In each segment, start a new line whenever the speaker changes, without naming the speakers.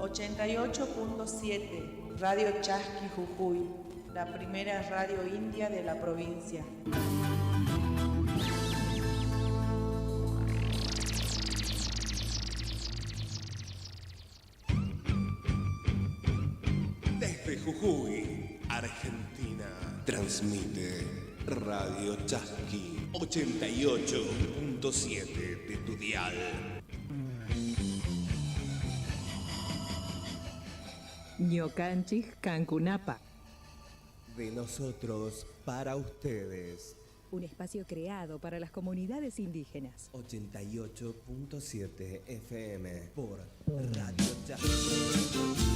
88.7 Radio Chasqui Jujuy, la primera radio india de la provincia.
Desde Jujuy, Argentina, transmite Radio Chasqui 88.7 de tu dial.
Ñocanchis Cancunapa.
De nosotros para ustedes.
Un espacio creado para las comunidades indígenas.
88.7 FM por Radio Chasqui.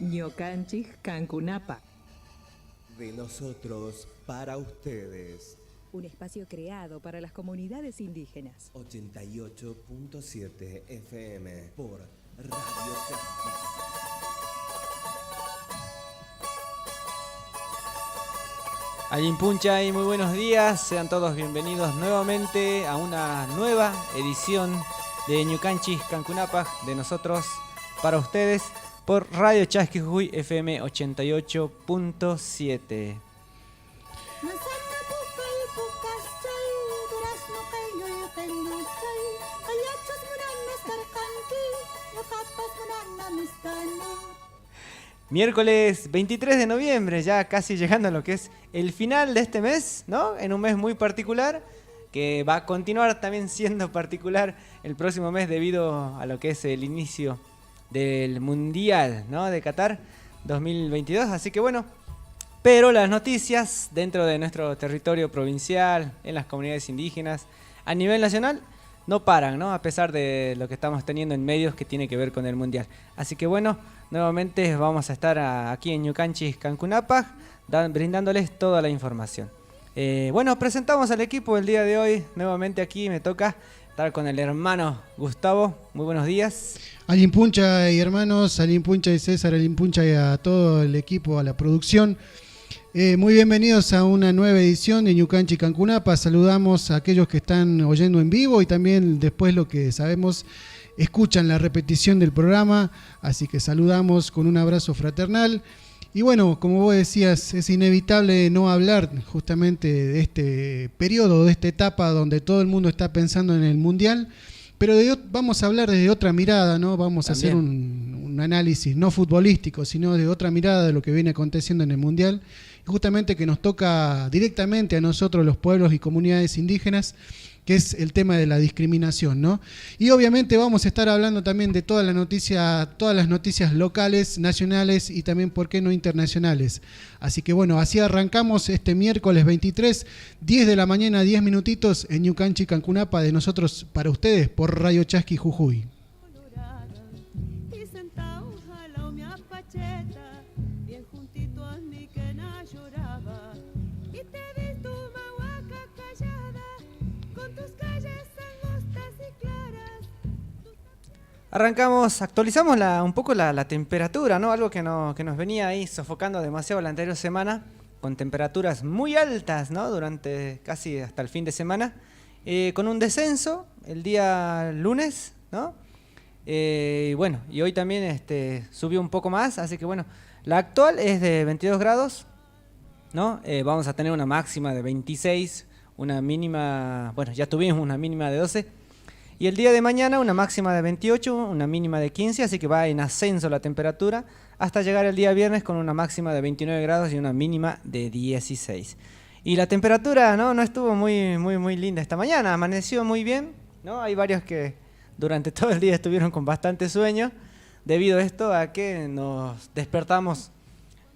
Ñocanchis Cancunapa.
De nosotros para ustedes.
Un espacio creado para las comunidades indígenas.
88.7 FM por Radio Chasqui.
Allinpuncha y muy buenos días, sean todos bienvenidos nuevamente a una nueva edición de Ñucanchis Cancunapa, de nosotros para ustedes por Radio Chasqui Jujuy FM 88.7. Miércoles 23 de noviembre, ya casi llegando a lo que es el final de este mes, ¿no? En un mes muy particular, que va a continuar también siendo particular el próximo mes debido a lo que es el inicio del Mundial, ¿no? De Qatar 2022. Así que bueno, pero las noticias dentro de nuestro territorio provincial, en las comunidades indígenas, a nivel nacional, no paran, ¿no? A pesar de lo que estamos teniendo en medios que tiene que ver con el Mundial. Así que bueno, nuevamente vamos a estar aquí en Ñucanchis Cancunapa brindándoles toda la información. Bueno, presentamos al equipo el día de hoy. Nuevamente aquí me toca estar con el hermano Gustavo. Muy buenos días.
Allinpuncha y hermanos, Allinpuncha y César, Allinpuncha y a todo el equipo, a la producción. Muy bienvenidos a una nueva edición de Ñucanchis Cancunapa. Saludamos a aquellos que están oyendo en vivo y también después lo que sabemos escuchan la repetición del programa. Así que saludamos con un abrazo fraternal. Y bueno, como vos decías, es inevitable no hablar justamente de este periodo, de esta etapa donde todo el mundo está pensando en el Mundial. Pero vamos a hablar desde otra mirada, ¿no? Vamos a hacer un análisis no futbolístico, sino de otra mirada de lo que viene aconteciendo en el Mundial. Justamente que nos toca directamente a nosotros, los pueblos y comunidades indígenas, que es el tema de la discriminación, ¿no? Y obviamente vamos a estar hablando también de todas las noticias locales, nacionales y también, ¿por qué no, internacionales? Así que bueno, así arrancamos este miércoles 23, 10 de la mañana, 10 minutitos en Ñucanchis Cancunapa, de nosotros para ustedes por Radio Chasqui Jujuy.
Arrancamos, actualizamos un poco la temperatura, ¿no? Algo que nos venía ahí sofocando demasiado la anterior semana, con temperaturas muy altas, ¿no? Durante casi hasta el fin de semana, con un descenso el día lunes, ¿no? Bueno, y hoy también subió un poco más, así que bueno, la actual es de 22 grados, ¿no? Vamos a tener una máxima de 26, una mínima, bueno, ya tuvimos una mínima de 12. Y el día de mañana una máxima de 28, una mínima de 15, así que va en ascenso la temperatura hasta llegar el día viernes con una máxima de 29 grados y una mínima de 16. Y la temperatura no estuvo muy linda esta mañana, amaneció muy bien, ¿no? Hay varios que durante todo el día estuvieron con bastante sueño, debido a esto a que nos despertamos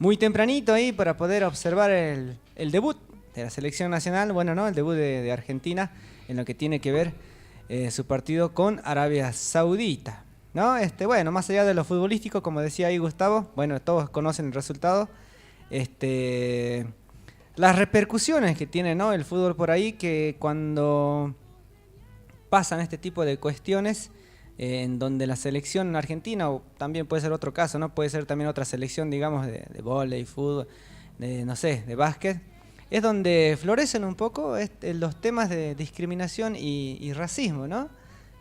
muy tempranito ahí para poder observar el debut de la selección nacional, bueno, ¿no? El debut de Argentina en lo que tiene que ver su partido con Arabia Saudita, ¿no? Bueno, más allá de lo futbolístico, como decía ahí Gustavo, bueno, todos conocen el resultado, las repercusiones que tiene, ¿no? El fútbol por ahí, que cuando pasan este tipo de cuestiones, en donde la selección argentina, o también puede ser otro caso, ¿no? Puede ser también otra selección, digamos, de vóley, fútbol, no sé, de básquet, es donde florecen un poco los temas de discriminación y racismo, ¿no?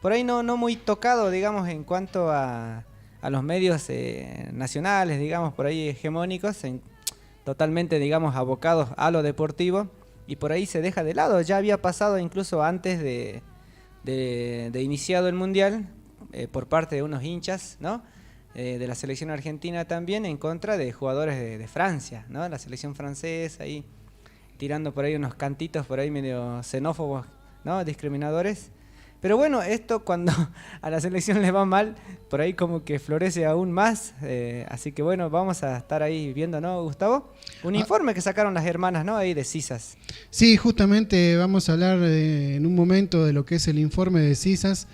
Por ahí no muy tocado, digamos, en cuanto a los medios nacionales, digamos, por ahí hegemónicos, totalmente, digamos, abocados a lo deportivo, y por ahí se deja de lado. Ya había pasado incluso antes de iniciado el Mundial, por parte de unos hinchas, ¿no? De la selección argentina también, en contra de jugadores de Francia, ¿no? La selección francesa ahí tirando por ahí unos cantitos por ahí medio xenófobos, ¿no? Discriminadores. Pero bueno, esto cuando a la selección le va mal, por ahí como que florece aún más. Así que bueno, vamos a estar ahí viendo, ¿no, Gustavo? Un informe que sacaron las hermanas, ¿no? Ahí de CISAS.
Sí, justamente vamos a hablar en un momento de lo que es el informe de CISAS.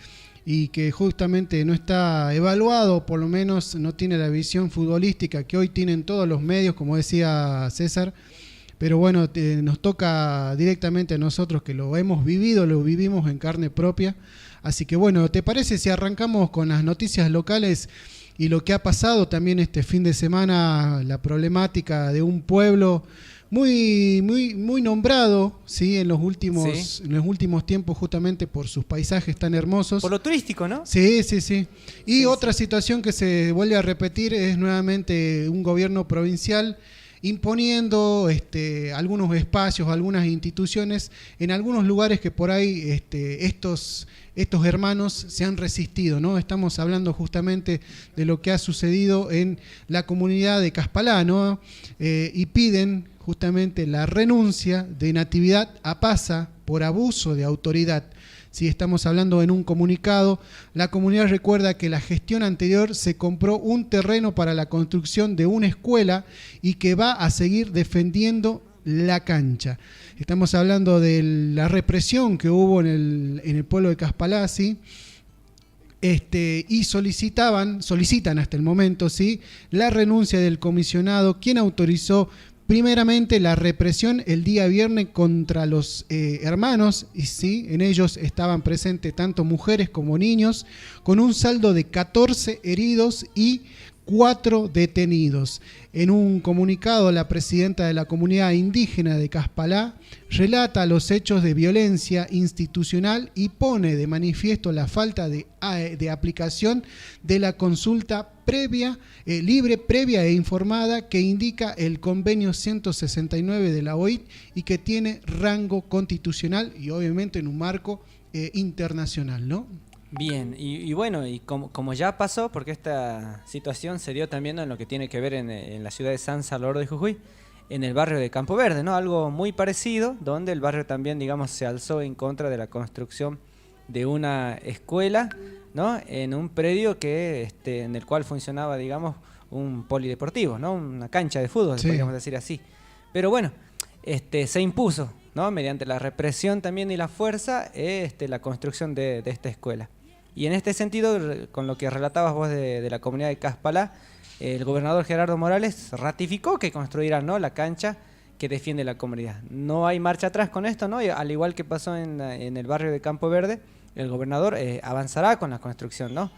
y que justamente no está evaluado, por lo menos no tiene la visión futbolística que hoy tienen todos los medios, como decía César. Pero bueno, nos toca directamente a nosotros que lo hemos vivido, lo vivimos en carne propia. Así que bueno, ¿te parece si arrancamos con las noticias locales y lo que ha pasado también este fin de semana, la problemática de un pueblo muy nombrado, ¿sí? en los últimos tiempos, justamente por sus paisajes tan hermosos.
Por lo turístico, ¿no?
Sí. Y otra situación que se vuelve a repetir es nuevamente un gobierno provincial imponiendo algunos espacios, algunas instituciones en algunos lugares que por ahí estos hermanos se han resistido, ¿no? Estamos hablando justamente de lo que ha sucedido en la comunidad de Caspalá, ¿no? Y piden justamente la renuncia de Natividad Apaza por abuso de autoridad. Si estamos hablando en un comunicado, la comunidad recuerda que la gestión anterior se compró un terreno para la construcción de una escuela y que va a seguir defendiendo la cancha. Estamos hablando de la represión que hubo en el pueblo de Caspalá, ¿sí? Y solicitan hasta el momento, ¿sí?, la renuncia del comisionado, quien autorizó primeramente la represión el día viernes contra los hermanos, y sí, en ellos estaban presentes tanto mujeres como niños, con un saldo de 14 heridos y 4 detenidos. En un comunicado, la presidenta de la comunidad indígena de Caspalá relata los hechos de violencia institucional y pone de manifiesto la falta de aplicación de la consulta libre, previa e informada que indica el convenio 169 de la OIT y que tiene rango constitucional y obviamente en un marco internacional, ¿no?
Bien, y bueno, y como ya pasó, porque esta situación se dio también en lo que tiene que ver en la ciudad de San Salvador de Jujuy, en el barrio de Campo Verde, ¿no? Algo muy parecido, donde el barrio también, digamos, se alzó en contra de la construcción de una escuela, ¿no?, en un predio que en el cual funcionaba, digamos, un polideportivo, ¿no?, una cancha de fútbol, sí, podríamos decir así. Pero bueno, se impuso, ¿no?, mediante la represión también y la fuerza, la construcción de esta escuela. Y en este sentido, con lo que relatabas vos de la comunidad de Caspalá, el gobernador Gerardo Morales ratificó que construirá, ¿no?, la cancha que defiende la comunidad. No hay marcha atrás con esto, ¿no? Y al igual que pasó en el barrio de Campo Verde, el gobernador avanzará con la construcción, ¿no?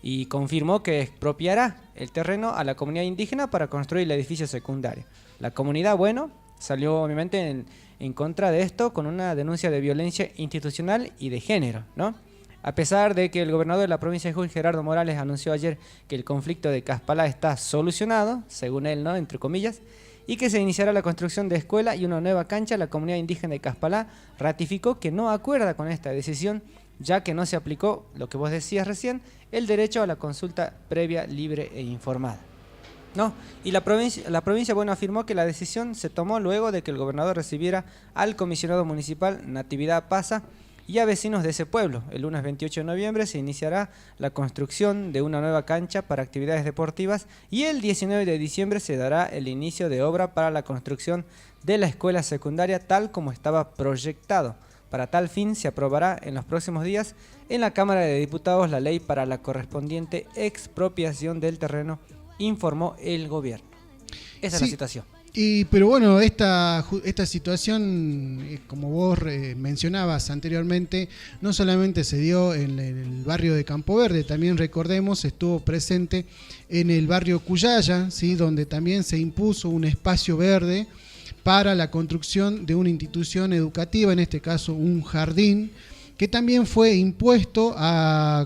Y confirmó que expropiará el terreno a la comunidad indígena para construir el edificio secundario. La comunidad, bueno, salió obviamente en contra de esto con una denuncia de violencia institucional y de género, ¿no? A pesar de que el gobernador de la provincia de Jujuy, Gerardo Morales, anunció ayer que el conflicto de Caspalá está solucionado, según él, ¿no?, entre comillas, y que se iniciará la construcción de escuela y una nueva cancha, la comunidad indígena de Caspalá ratificó que no acuerda con esta decisión, ya que no se aplicó, lo que vos decías recién, el derecho a la consulta previa, libre e informada, ¿no? Y la provincia, bueno, afirmó que la decisión se tomó luego de que el gobernador recibiera al comisionado municipal Natividad Apaza y a vecinos de ese pueblo. El lunes 28 de noviembre se iniciará la construcción de una nueva cancha para actividades deportivas y el 19 de diciembre se dará el inicio de obra para la construcción de la escuela secundaria tal como estaba proyectado. Para tal fin se aprobará en los próximos días en la Cámara de Diputados la ley para la correspondiente expropiación del terreno, informó el gobierno. Esa es la situación.
Pero bueno, esta situación, como vos mencionabas anteriormente, no solamente se dio en el barrio de Campo Verde, también recordemos, estuvo presente en el barrio Cuyaya, ¿sí?, donde también se impuso un espacio verde para la construcción de una institución educativa, en este caso un jardín, que también fue impuesto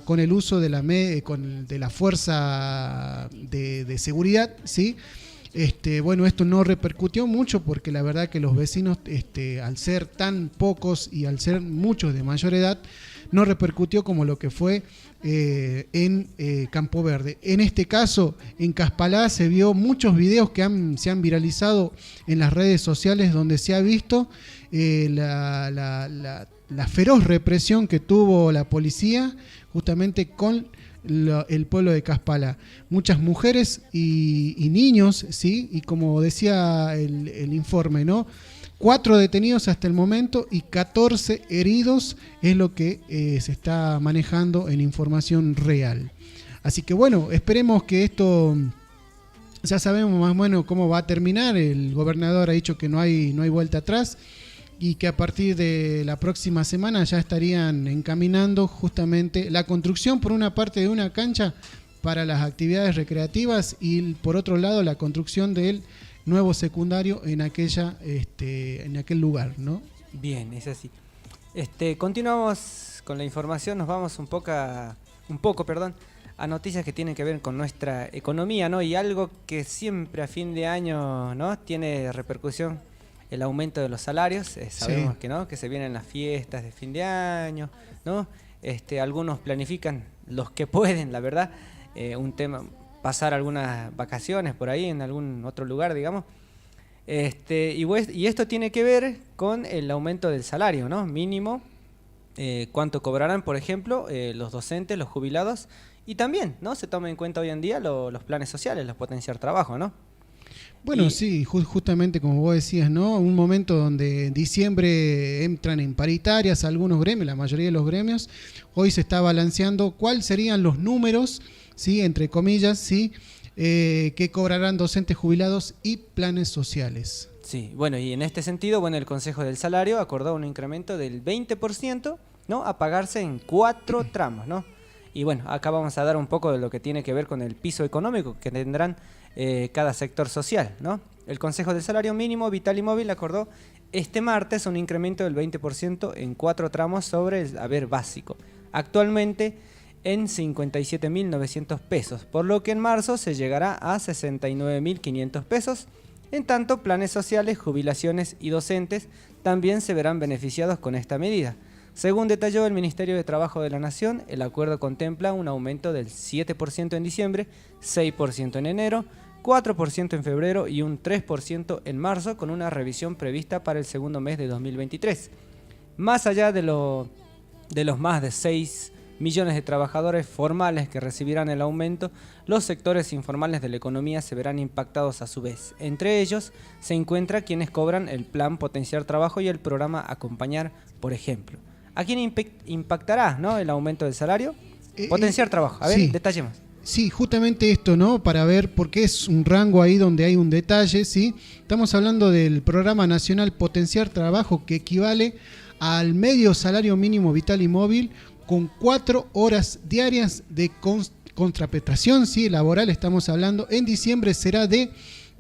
con el uso de la fuerza de seguridad, ¿sí? Bueno, esto no repercutió mucho porque la verdad que los vecinos, al ser tan pocos y al ser muchos de mayor edad, no repercutió como lo que fue en Campo Verde. En este caso, en Caspalá se vio muchos videos que se han viralizado en las redes sociales donde se ha visto la feroz represión que tuvo la policía justamente con el pueblo de Caspalá. Muchas mujeres y niños, ¿sí? Y como decía el informe, ¿no?, 4 detenidos hasta el momento y 14 heridos es lo que se está manejando en información real. Así que bueno, esperemos que esto, ya sabemos más o menos cómo va a terminar. El gobernador ha dicho que no hay vuelta atrás y que a partir de la próxima semana ya estarían encaminando justamente la construcción por una parte de una cancha para las actividades recreativas y por otro lado la construcción del nuevo secundario en aquel lugar, ¿no?
Bien, es así. Continuamos con la información, nos vamos un poco a noticias que tienen que ver con nuestra economía, ¿no? Y algo que siempre a fin de año, ¿no?, tiene repercusión, el aumento de los salarios. Sabemos
Sí.
que no, que se vienen las fiestas de fin de año, ¿no? Algunos planifican, los que pueden, la verdad, un tema, pasar algunas vacaciones por ahí en algún otro lugar, digamos. Y esto tiene que ver con el aumento del salario, ¿no?, mínimo, cuánto cobrarán, por ejemplo, los docentes, los jubilados, y también, ¿no?, se toma en cuenta hoy en día los planes sociales, los potenciar trabajo, ¿no?
Bueno, sí, justamente como vos decías, ¿no? Un momento donde en diciembre entran en paritarias algunos gremios, la mayoría de los gremios. Hoy se está balanceando cuáles serían los números, ¿sí?, entre comillas, ¿sí?, que cobrarán docentes, jubilados y planes sociales.
Sí, bueno, y en este sentido, bueno, el Consejo del Salario acordó un incremento del 20%, ¿no?, a pagarse en 4 tramos, ¿no? Y bueno, acá vamos a dar un poco de lo que tiene que ver con el piso económico que tendrán cada sector social, ¿no? El Consejo del Salario Mínimo Vital y Móvil acordó este martes un incremento del 20% en 4 tramos sobre el haber básico, actualmente en 57.900 pesos, por lo que en marzo se llegará a 69.500 pesos. En tanto, planes sociales, jubilaciones y docentes también se verán beneficiados con esta medida. Según detalló el Ministerio de Trabajo de la Nación, el acuerdo contempla un aumento del 7% en diciembre, 6% en enero, 4% en febrero y un 3% en marzo, con una revisión prevista para el segundo mes de 2023. Más allá de los más de 6 millones de trabajadores formales que recibirán el aumento, los sectores informales de la economía se verán impactados a su vez. Entre ellos se encuentran quienes cobran el plan Potenciar Trabajo y el programa Acompañar, por ejemplo. ¿A quién impactará, ¿no?, el aumento del salario? Potenciar Trabajo. A ver,
sí.
detallemos.
Sí, justamente esto, ¿no? Para ver, porque es un rango ahí donde hay un detalle, ¿sí? Estamos hablando del Programa Nacional Potenciar Trabajo, que equivale al medio salario mínimo vital y móvil, con 4 horas diarias de contraprestación, ¿sí?, laboral. Estamos hablando, en diciembre será de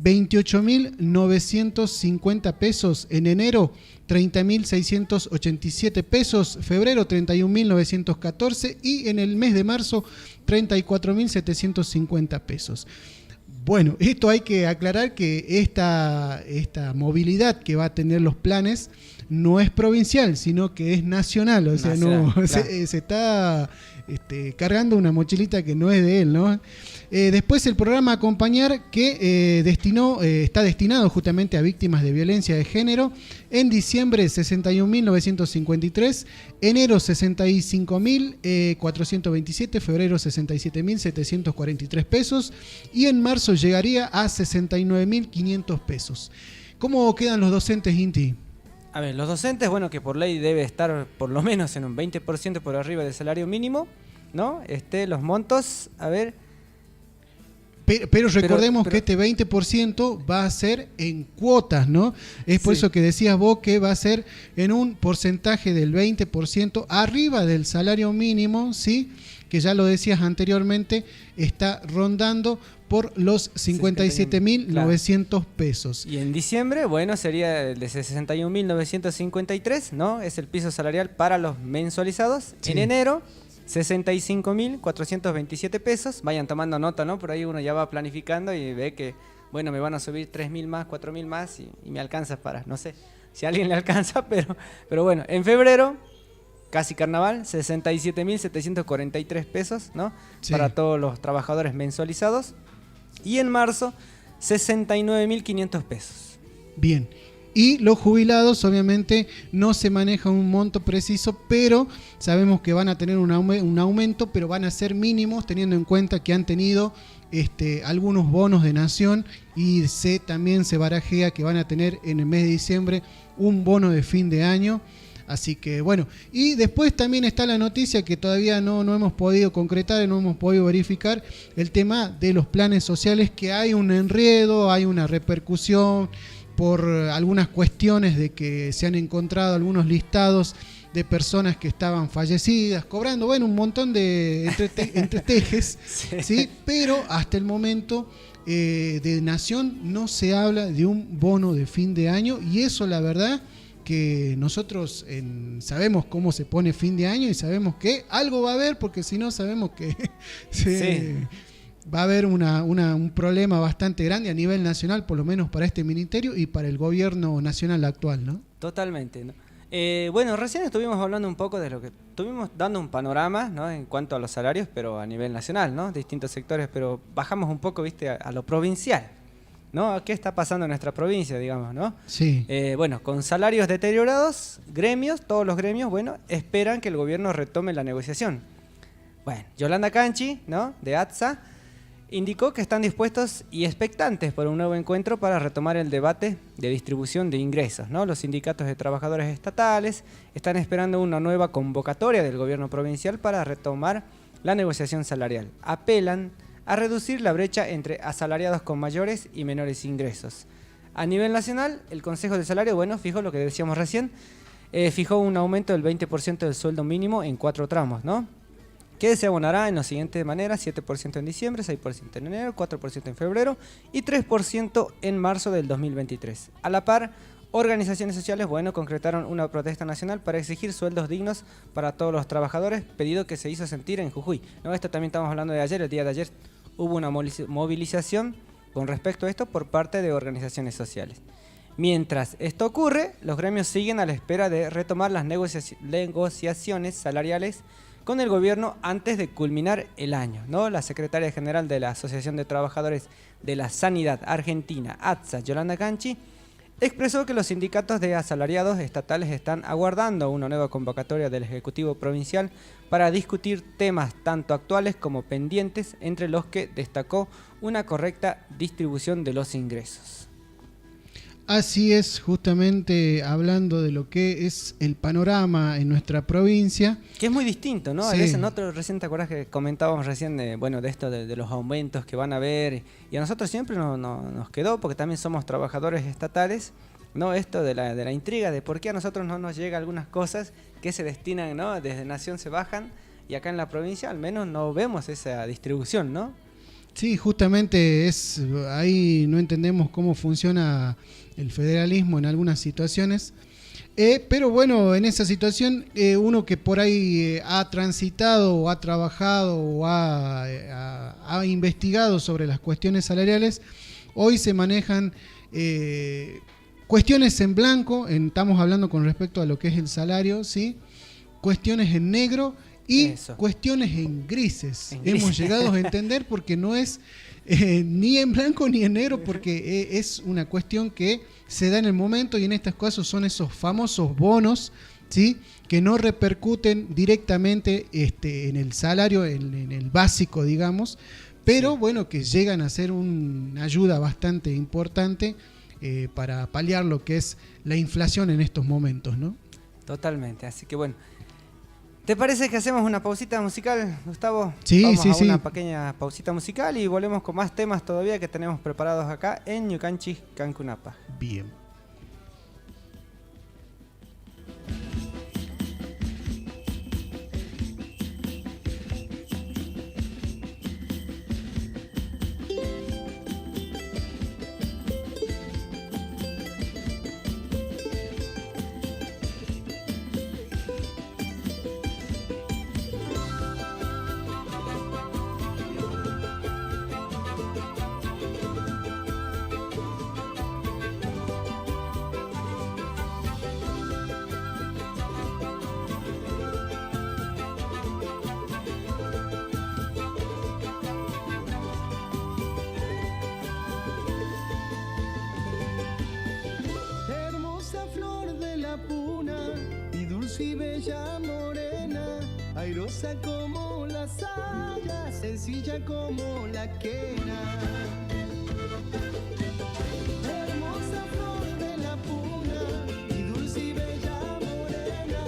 28.950 pesos, en enero 30.687 pesos, febrero 31.914 y en el mes de marzo 34.750 pesos. Bueno, esto hay que aclarar que esta movilidad que va a tener los planes no es provincial, sino que es nacional. O sea,
nacional,
no,
claro.
se está cargando una mochilita que no es de él, ¿no? Después el programa Acompañar, que está destinado justamente a víctimas de violencia de género. En diciembre 61.953, enero 65.427, febrero 67.743 pesos y en marzo llegaría a 69.500 pesos. ¿Cómo quedan los docentes, Inti?
A ver, los docentes, bueno, que por ley debe estar por lo menos en un 20% por arriba del salario mínimo, ¿no? Los montos, a ver.
Pero recordemos
pero-
que este 20% va a ser en cuotas, ¿no? Es por
Sí.
eso que decías vos que va a ser en un porcentaje del 20% arriba del salario mínimo, ¿sí? Que ya lo decías anteriormente, está rondando por los 57.900 pesos.
Y en diciembre, bueno, sería el de 61.953, ¿no? Es el piso salarial para los mensualizados.
Sí.
En enero, 65.427 pesos. Vayan tomando nota, ¿no? Por ahí uno ya va planificando y ve que, bueno, me van a subir 3.000 más, 4.000 más y me alcanza para, no sé si a alguien le alcanza, pero bueno, en febrero, casi carnaval, 67.743 pesos, ¿no?
Sí.
Para todos los trabajadores mensualizados. Y en marzo, 69.500 pesos.
Bien. Y los jubilados, obviamente, no se maneja un monto preciso, pero sabemos que van a tener un aumento, pero van a ser mínimos, teniendo en cuenta que han tenido algunos bonos de nación, y también se barajea que van a tener en el mes de diciembre un bono de fin de año. Así que bueno, y después también está la noticia que todavía no hemos podido concretar, no hemos podido verificar, el tema de los planes sociales, que hay un enredo, hay una repercusión por algunas cuestiones de que se han encontrado algunos listados de personas que estaban fallecidas, cobrando, bueno, un montón de entretejes, ¿sí? Pero hasta el momento de Nación no se habla de un bono de fin de año, y eso la verdad que nosotros sabemos cómo se pone fin de año y sabemos que algo va a haber, porque si no sabemos que va a haber un problema bastante grande a nivel nacional, por lo menos para este ministerio y para el gobierno nacional actual, ¿no?
Totalmente, ¿no? Bueno, recién estuvimos hablando un poco de lo que estuvimos dando un panorama, ¿no? En cuanto a los salarios, pero a nivel nacional, ¿no? Distintos sectores, pero bajamos un poco, ¿viste? A lo provincial, ¿no? ¿Qué está pasando en nuestra provincia, digamos, ¿no?
Sí.
Bueno, con salarios deteriorados, todos los gremios, bueno, esperan que el gobierno retome la negociación. Bueno, Yolanda Canchi, ¿no? De ATSA, indicó que están dispuestos y expectantes por un nuevo encuentro para retomar el debate de distribución de ingresos, ¿no? Los sindicatos de trabajadores estatales están esperando una nueva convocatoria del gobierno provincial para retomar la negociación salarial. Apelan a reducir la brecha entre asalariados con mayores y menores ingresos. A nivel nacional, el Consejo de Salario, bueno, fijó lo que decíamos recién, fijó un aumento del 20% del sueldo mínimo en 4 tramos, ¿no? Que se abonará en la siguiente manera: 7% en diciembre, 6% en enero, 4% en febrero y 3% en marzo del 2023. A la par, organizaciones sociales, bueno, concretaron una protesta nacional para exigir sueldos dignos para todos los trabajadores, pedido que se hizo sentir en Jujuy, ¿no? Esto también estamos hablando de ayer, el día de ayer hubo una movilización con respecto a esto por parte de organizaciones sociales. Mientras esto ocurre, los gremios siguen a la espera de retomar las negociaciones salariales con el gobierno antes de culminar el año, ¿no? La secretaria general de la Asociación de Trabajadores de la Sanidad Argentina, ATSA, Yolanda Canchi, expresó que los sindicatos de asalariados estatales están aguardando una nueva convocatoria del Ejecutivo Provincial para discutir temas tanto actuales como pendientes, entre los que destacó una correcta distribución de los ingresos.
Así es, justamente hablando de lo que es el panorama en nuestra provincia.
Que es muy distinto, ¿no?
Sí.
A veces nosotros recién, ¿te acuerdas que comentábamos recién de esto de los aumentos que van a haber? Y a nosotros siempre nos quedó, porque también somos trabajadores estatales, ¿no? Esto de la intriga de por qué a nosotros no nos llega algunas cosas que se destinan, ¿no? Desde Nación se bajan, y acá en la provincia al menos no vemos esa distribución, ¿no?
Sí, justamente ahí no entendemos cómo funciona el federalismo en algunas situaciones. Pero bueno, en esa situación, uno que por ahí ha transitado o ha trabajado o ha investigado sobre las cuestiones salariales, hoy se manejan cuestiones en blanco, estamos hablando con respecto a lo que es el salario, ¿sí? Cuestiones en negro y cuestiones en grises. Hemos llegado a entender, porque no es ni en blanco ni en negro, porque es una cuestión que se da en el momento, y en estos casos son esos famosos bonos, ¿sí? Que no repercuten directamente en el salario, en el básico, digamos, pero sí, bueno, que llegan a ser una ayuda bastante importante para paliar lo que es la inflación en estos momentos, ¿no?
Totalmente, así que bueno. ¿Te parece que hacemos una pausita musical, Gustavo?
Sí,
Vamos a
sí.
una pequeña pausita musical y volvemos con más temas todavía que tenemos preparados acá en Ñucanchis, Cancunapa.
Bien.
bella morena, airosa como la saya, sencilla como la quena. Hermosa flor de la puna, mi dulce y bella morena,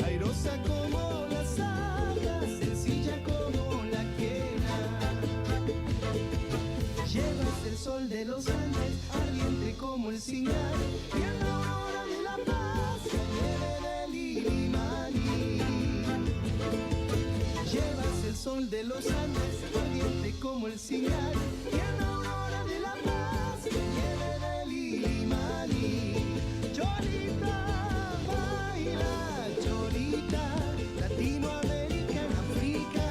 airosa como la saya, sencilla como la quena. Llevas el sol de los Andes, ardiente como el cingal, y en la aurora de la paz, nieve del Illimani. Llevas el sol de los Andes, ardiente como el cingal, y en la aurora de la paz, nieve del Illimani. Cholita, baila, Cholita, Latinoamérica en África,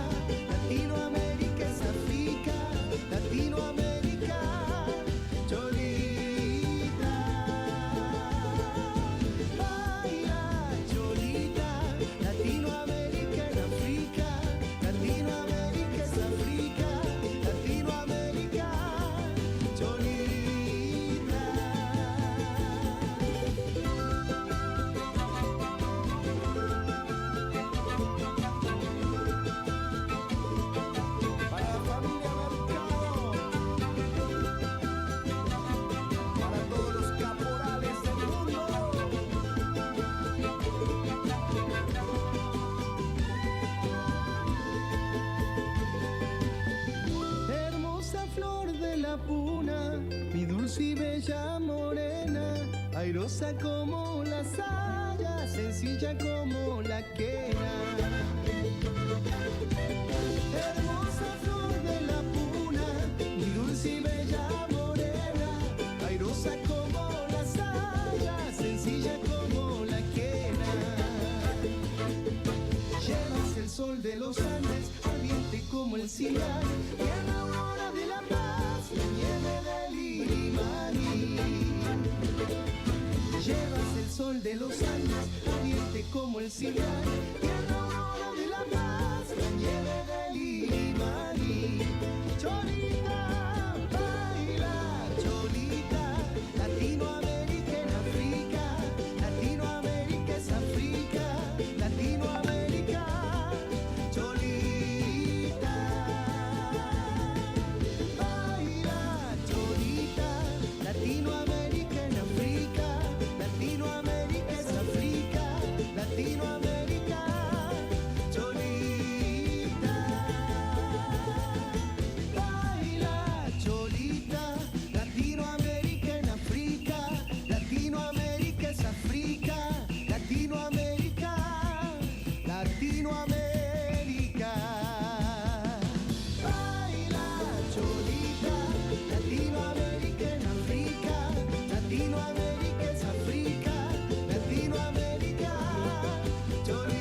Latinoamérica es África, Latinoamérica, Cholita, baila, Cholita, Latinoamérica en África, Latinoamérica es África, Latinoamérica, Cholita. Para la familia Mercado, para todos los caporales del mundo. Hermosa flor de la puna, mi dulce y bella morena, airosa como la saya, sencilla como la quena. Hermosa flor de la puna, mi dulce y bella morena, airosa como la saya, sencilla como la quena. Llevas el sol de los Andes, ardiente como el cingal, y en la aurora de la paz, la nieve del Illimani. Llevas el sol de los Andes, ardiente como el cingal, y en la aurora de la paz, la nieve del Illimani. Cholita, baila, Cholita, Latinoamérica en África, Latinoamérica es África, Latinoamérica, Cholita, baila, Cholita, Latinoamérica en África, Latinoamérica es África, Latinoamérica, Cholita, baila, Cholita, Latinoamérica en África, Latinoamérica es África, Latinoamérica, Latinoamérica, baila, Cholita, Latinoamérica en África, Latinoamérica es África, Latinoamérica, Cholita.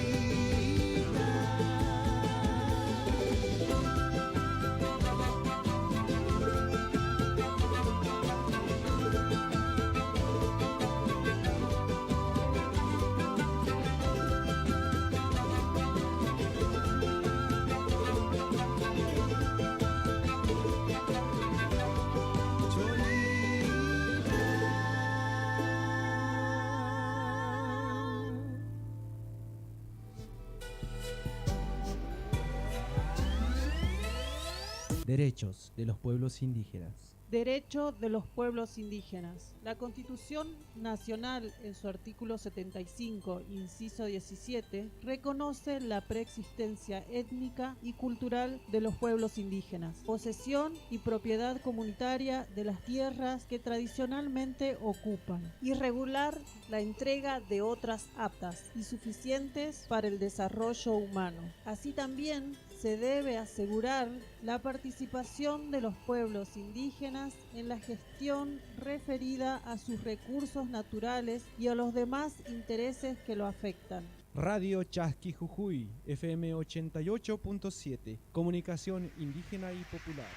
Derechos de los pueblos indígenas.
Derecho de los pueblos indígenas. La Constitución Nacional, en su artículo 75, inciso 17, reconoce la preexistencia étnica y cultural de los pueblos indígenas, posesión y propiedad comunitaria de las tierras que tradicionalmente ocupan, y regular la entrega de otras aptas y suficientes para el desarrollo humano. Así también se debe asegurar la participación de los pueblos indígenas en la gestión referida a sus recursos naturales y a los demás intereses que lo afectan.
Radio Chasqui Jujuy, FM 88.7, comunicación indígena y popular.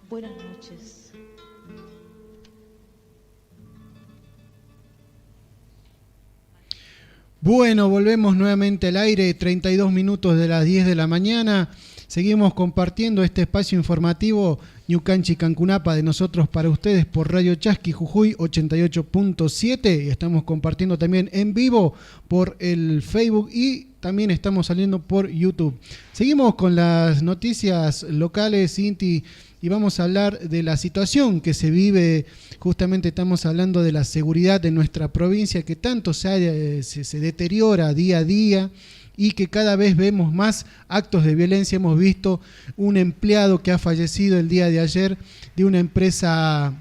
Buenas noches.
Bueno, volvemos nuevamente al aire, 32 minutos de las 10 de la mañana. Seguimos compartiendo este espacio informativo Ñucanchi Cancunapa de nosotros para ustedes por Radio Chasqui Jujuy 88.7 y estamos compartiendo también en vivo por el Facebook y también estamos saliendo por YouTube. Seguimos con las noticias locales, Inti, y vamos a hablar de la situación que se vive. Justamente estamos hablando de la seguridad de nuestra provincia que tanto se deteriora día a día y que cada vez vemos más actos de violencia. Hemos visto un empleado que ha fallecido el día de ayer de una empresa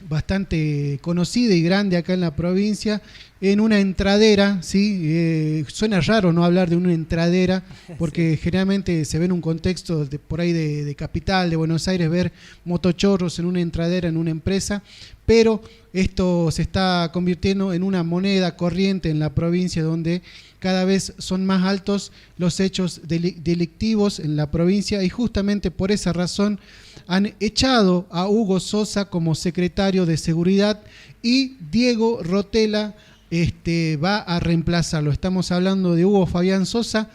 bastante conocida y grande acá en la provincia, en una entradera, ¿sí? Suena raro no hablar de una entradera, porque sí, generalmente se ve en un contexto de, por ahí de capital, de Buenos Aires, ver motochorros en una entradera, en una empresa, pero esto se está convirtiendo en una moneda corriente en la provincia, donde cada vez son más altos los hechos delictivos en la provincia, y justamente por esa razón han echado a Hugo Sosa como secretario de Seguridad y Diego Rotela va a reemplazarlo. Estamos hablando de Hugo Fabián Sosa,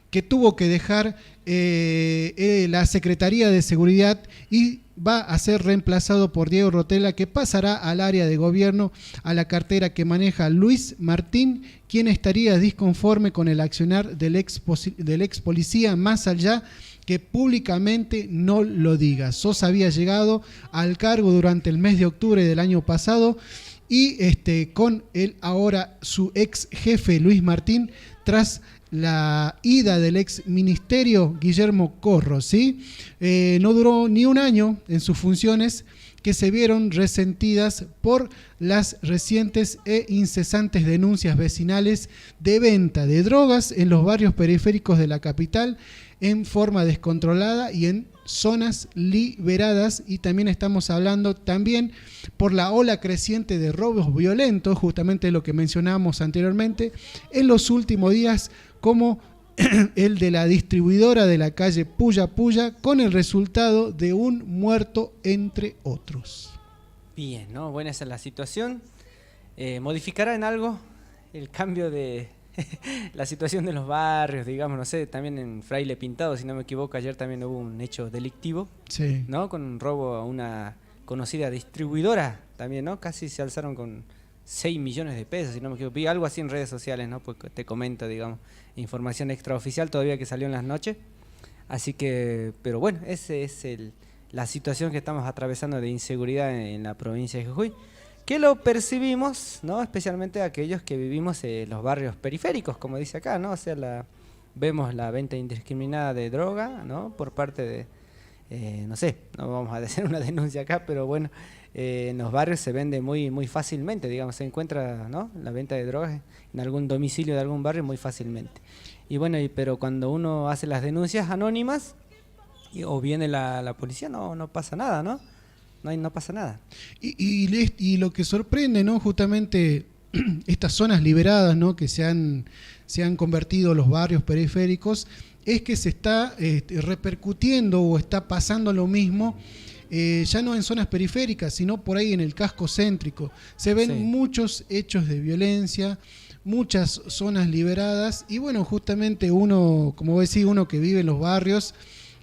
que tuvo que dejar la Secretaría de Seguridad y va a ser reemplazado por Diego Rotela, que pasará al área de gobierno, a la cartera que maneja Luis Martín, quien estaría disconforme con el accionar del ex policía, más allá que públicamente no lo diga. Sosa había llegado al cargo durante el mes de octubre del año pasado y con él ahora su ex jefe Luis Martín, tras la ida del ex ministerio Guillermo Corro, ¿sí? No duró ni un año en sus funciones, que se vieron resentidas por las recientes e incesantes denuncias vecinales de venta de drogas en los barrios periféricos de la capital en forma descontrolada y en zonas liberadas, y también estamos hablando también por la ola creciente de robos violentos, justamente lo que mencionábamos anteriormente, en los últimos días, como el de la distribuidora de la calle Puya Puya, con el resultado de un muerto, entre otros.
Bien, ¿no? Buena esa es la situación. ¿Modificará en algo el cambio de la situación de los barrios, digamos, no sé, también en Fraile Pintado, si no me equivoco, ayer también hubo un hecho delictivo,
sí,
¿no? Con un robo a una conocida distribuidora también, ¿no? Casi se alzaron con 6 millones de pesos, si no me equivoco. Vi algo así en redes sociales, ¿no? Pues te comento, digamos, información extraoficial todavía que salió en las noches. Así que, pero bueno, esa es la situación que estamos atravesando de inseguridad en la provincia de Jujuy, que lo percibimos, ¿no? Especialmente aquellos que vivimos en los barrios periféricos, como dice acá, ¿no? O sea, vemos la venta indiscriminada de droga, ¿no? Por parte de, no sé, no vamos a hacer una denuncia acá, pero bueno, en los barrios se vende muy, muy fácilmente, digamos, se encuentra, ¿no? La venta de drogas en algún domicilio de algún barrio muy fácilmente. Y bueno, pero cuando uno hace las denuncias anónimas o viene la policía, no pasa nada, ¿no? No pasa nada.
Y lo que sorprende, ¿no? Justamente estas zonas liberadas, ¿no? Que se han convertido los barrios periféricos, es que se está repercutiendo o está pasando lo mismo, ya no en zonas periféricas, sino por ahí en el casco céntrico. Se ven muchos hechos de violencia, muchas zonas liberadas, y bueno, justamente uno, como decía, uno que vive en los barrios,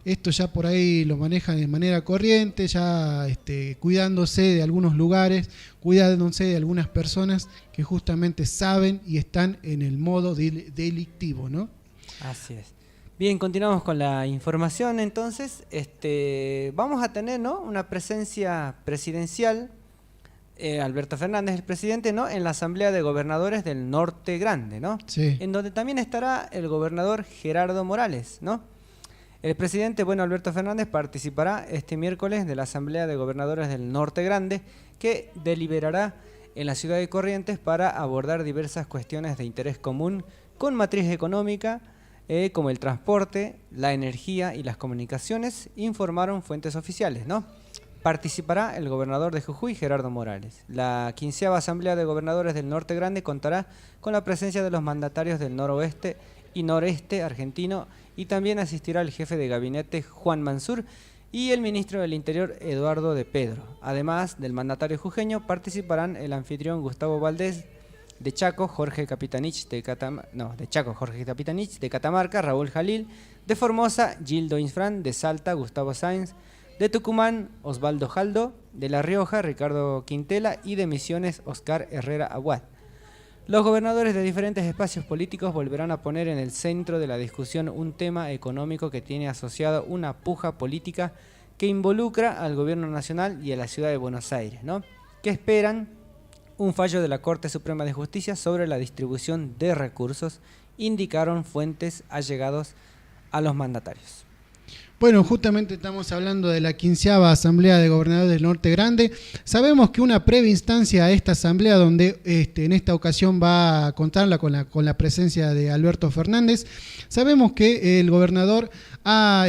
esto ya por ahí lo maneja de manera corriente, ya cuidándose de algunos lugares, cuidándose de algunas personas que justamente saben y están en el modo delictivo, ¿no?
Así es. Bien, continuamos con la información entonces. Vamos a tener, ¿no? Una presencia presidencial, Alberto Fernández, el presidente, ¿no? En la Asamblea de Gobernadores del Norte Grande, ¿no?
Sí.
En donde también estará el gobernador Gerardo Morales, ¿no? El presidente, Alberto Fernández participará este miércoles de la Asamblea de Gobernadores del Norte Grande, que deliberará en la ciudad de Corrientes para abordar diversas cuestiones de interés común con matriz económica, como el transporte, la energía y las comunicaciones, informaron fuentes oficiales, ¿no? Participará el gobernador de Jujuy, Gerardo Morales. La 15ª Asamblea de Gobernadores del Norte Grande contará con la presencia de los mandatarios del noroeste y noreste argentino, y también asistirá el jefe de gabinete Juan Mansur y el ministro del Interior Eduardo de Pedro. Además del mandatario jujeño, participarán el anfitrión Gustavo Valdés, de Chaco, Jorge Capitanich de Catamarca, Raúl Jalil, de Formosa, Gildo Infran, de Salta, Gustavo Sáenz, de Tucumán, Osvaldo Jaldo, de La Rioja, Ricardo Quintela y de Misiones, Oscar Herrera Aguad. Los gobernadores de diferentes espacios políticos volverán a poner en el centro de la discusión un tema económico que tiene asociado una puja política que involucra al gobierno nacional y a la ciudad de Buenos Aires, ¿no? Que esperan un fallo de la Corte Suprema de Justicia sobre la distribución de recursos, indicaron fuentes allegados a los mandatarios.
Bueno, justamente estamos hablando de la 15ª Asamblea de Gobernadores del Norte Grande. Sabemos que una previa instancia a esta asamblea, donde en esta ocasión va a contarla con la presencia de Alberto Fernández, sabemos que el gobernador ha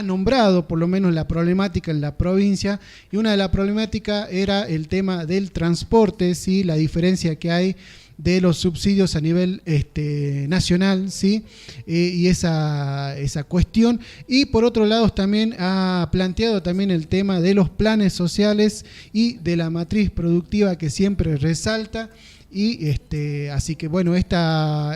nombrado por lo menos la problemática en la provincia, y una de las problemáticas era el tema del transporte, ¿sí? La diferencia que hay de los subsidios a nivel nacional, ¿sí? Y esa cuestión. Y por otro lado también ha planteado también el tema de los planes sociales y de la matriz productiva, que siempre resalta. Y así que bueno, esta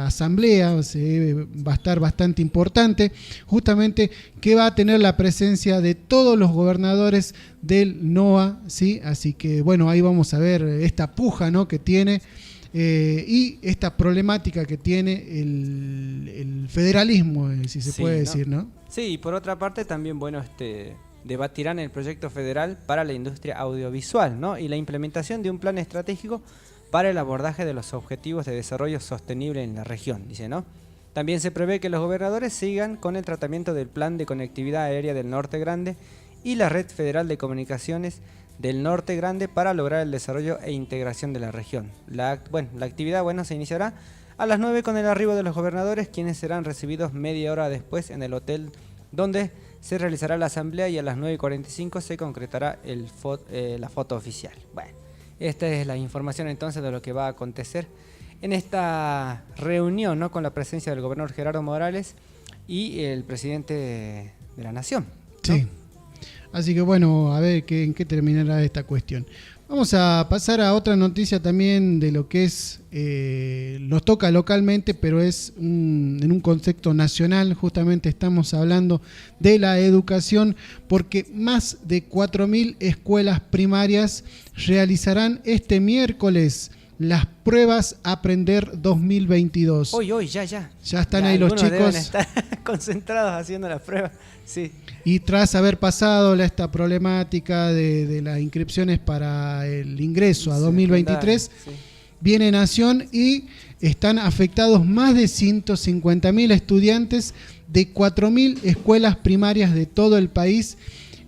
asamblea va a estar bastante importante, justamente que va a tener la presencia de todos los gobernadores del NOA, ¿sí? Así que bueno, ahí vamos a ver esta puja, ¿no?, que tiene y esta problemática que tiene el federalismo, si se puede decir, ¿no?
Sí, y por otra parte también, bueno, debatirán el proyecto federal para la industria audiovisual, ¿no?, y la implementación de un plan estratégico para el abordaje de los objetivos de desarrollo sostenible en la región, dice, ¿no? También se prevé que los gobernadores sigan con el tratamiento del Plan de Conectividad Aérea del Norte Grande y la Red Federal de Comunicaciones del Norte Grande para lograr el desarrollo e integración de la región. La actividad se iniciará a las 9 con el arribo de los gobernadores, quienes serán recibidos media hora después en el hotel donde se realizará la asamblea, y a las 9:45 se concretará la foto oficial. Bueno, esta es la información entonces de lo que va a acontecer en esta reunión, ¿no?, con la presencia del gobernador Gerardo Morales y el presidente de la Nación, ¿no?
Sí. Así que bueno, a ver en qué terminará esta cuestión. Vamos a pasar a otra noticia también de lo que es, nos toca localmente, pero es en un contexto nacional. Justamente estamos hablando de la educación, porque más de 4.000 escuelas primarias realizarán este miércoles las pruebas Aprender 2022.
Hoy, ya. Ya
están ahí los chicos.
Deben estar concentrados haciendo las pruebas, sí.
Y tras haber pasado esta problemática de las inscripciones para el ingreso a 2023, sí, viene Nación y están afectados más de 150.000 estudiantes de 4.000 escuelas primarias de todo el país,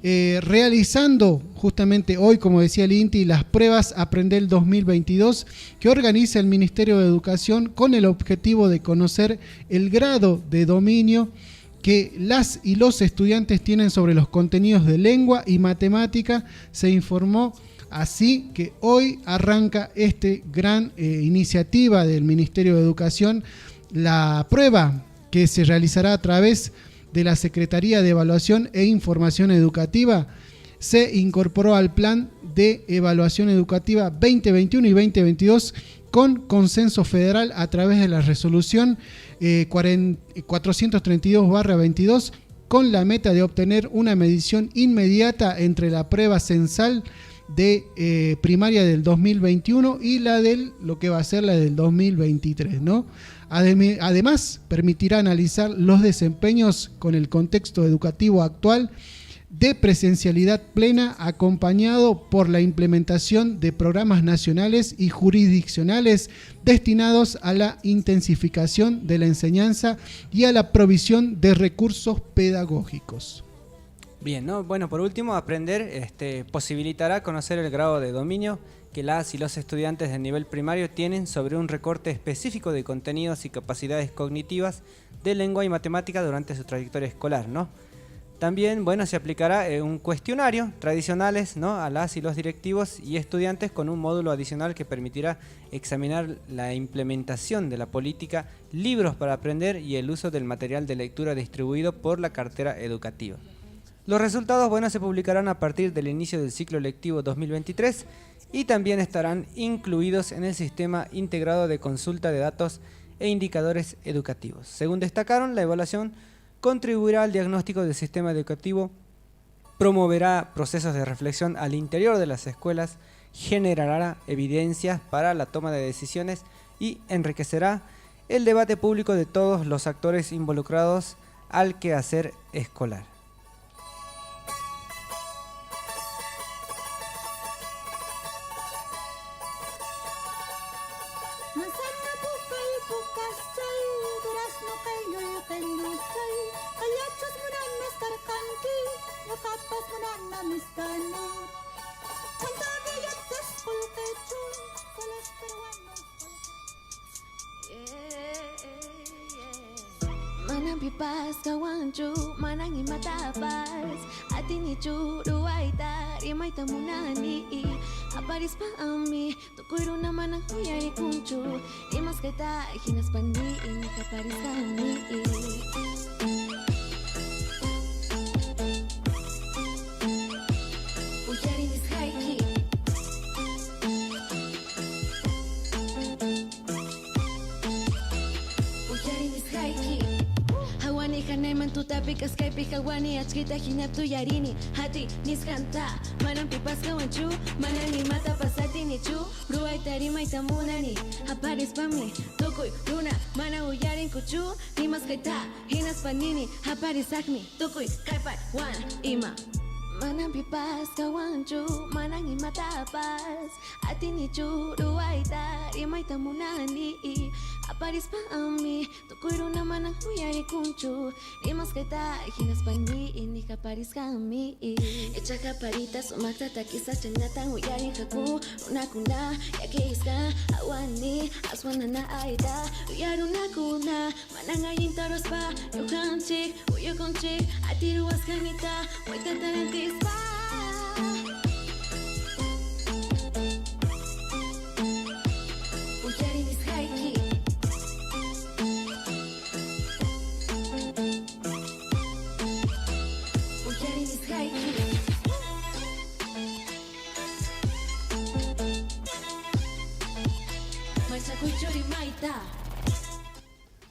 realizando justamente hoy, como decía el INTI, las pruebas Aprender 2022 que organiza el Ministerio de Educación con el objetivo de conocer el grado de dominio que las y los estudiantes tienen sobre los contenidos de lengua y matemática. Se informó así que hoy arranca gran iniciativa del Ministerio de Educación, la prueba que se realizará a través de la Secretaría de Evaluación e Información Educativa. Se incorporó al Plan de Evaluación Educativa 2021 y 2022 con consenso federal a través de la resolución 432/22, con la meta de obtener una medición inmediata entre la prueba censal de primaria del 2021 y lo que va a ser la del 2023, ¿no? Además, permitirá analizar los desempeños con el contexto educativo actual de presencialidad plena, acompañado por la implementación de programas nacionales y jurisdiccionales destinados a la intensificación de la enseñanza y a la provisión de recursos pedagógicos.
Bien, ¿no? Bueno, por último, Aprender posibilitará conocer el grado de dominio que las y los estudiantes de nivel primario tienen sobre un recorte específico de contenidos y capacidades cognitivas de lengua y matemática durante su trayectoria escolar, ¿no? También, se aplicará un cuestionario tradicionales, ¿no?, a las y los directivos y estudiantes, con un módulo adicional que permitirá examinar la implementación de la política Libros para Aprender y el uso del material de lectura distribuido por la cartera educativa. Los resultados, bueno, se publicarán a partir del inicio del ciclo lectivo 2023 y también estarán incluidos en el sistema integrado de consulta de datos e indicadores educativos. Según destacaron, la evaluación contribuirá al diagnóstico del sistema educativo, promoverá procesos de reflexión al interior de las escuelas, generará evidencias para la toma de decisiones y enriquecerá el debate público de todos los actores involucrados al quehacer escolar.
Manzana pukay pukaschay, durazno kayo'y kayusay, kayachos mo na Mr. Kanki, yakapas mo na Mr. Nut. Chantabi yatas pulkechun, con los peruanos.
Manang pipas kawanchu, manang imatapas, atini churu aita, rimay tamunani, aparis pa ami, tukuro naman ang kuyari kunchu, imas kita, hinas pandi, kaparis kami. Uyari nis haiki. Uyari nis haiki. Hawani hanay man tutapi kaskaypi hawani achkita hinaptu yarini hati niskanta manang pipas kawanchu manang imata pasati nichu ruay tarimay tamunani aparis pami tukuy runa manang uyarin kuchu rimas kaita hinas panini aparis akmi tukuy kaypay wan ima manang pipas kawanchu manang imatapas atini chu ruay tarimay tamunani aparis pa ami tukuro naman ang kuyari kunchu rimas kaita hinas pandi ini kaparis kami echa kaparita sumakta takisa chanatang uyarin kaku unakuna yakiska awani aswana na aida uyaruna kuna manangayin taros pa yukanchik uyukonchik atiruas kanita waitantarantis pa uyarin is haiki.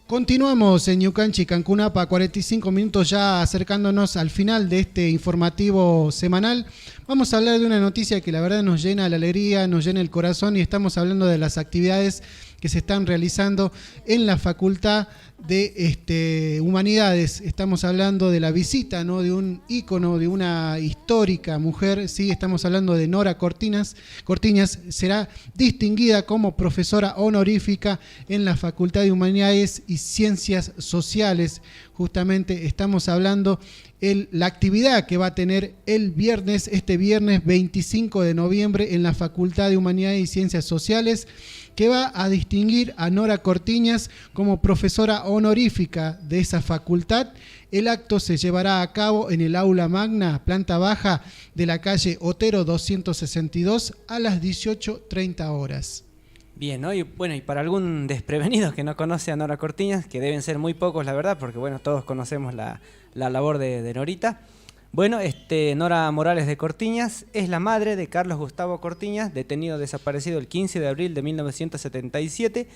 Continuamos en Ñucanchi, Cancunapa, 45 minutos ya acercándonos al final de este informativo semanal. Vamos a hablar de una noticia que la verdad nos llena la alegría, nos llena el corazón y estamos hablando de las actividades que se están realizando en la Facultad de Humanidades. Estamos hablando de la visita, ¿no?, de un ícono, de una histórica mujer, ¿sí? Estamos hablando de Nora Cortiñas. Será distinguida como profesora honorífica en la Facultad de Humanidades y Ciencias Sociales. Justamente estamos hablando la actividad que va a tener este viernes 25 de noviembre en la Facultad de Humanidades y Ciencias Sociales, que va a distinguir a Nora Cortiñas como profesora honorífica de esa facultad. El acto se llevará a cabo en el aula magna, planta baja de la calle Otero 262 a las 18:30 horas.
Bien, ¿no? Y para algún desprevenido que no conoce a Nora Cortiñas, que deben ser muy pocos, la verdad, porque bueno, todos conocemos la labor de Norita. Bueno, Nora Morales de Cortiñas es la madre de Carlos Gustavo Cortiñas, detenido desaparecido el 15 de abril de 1977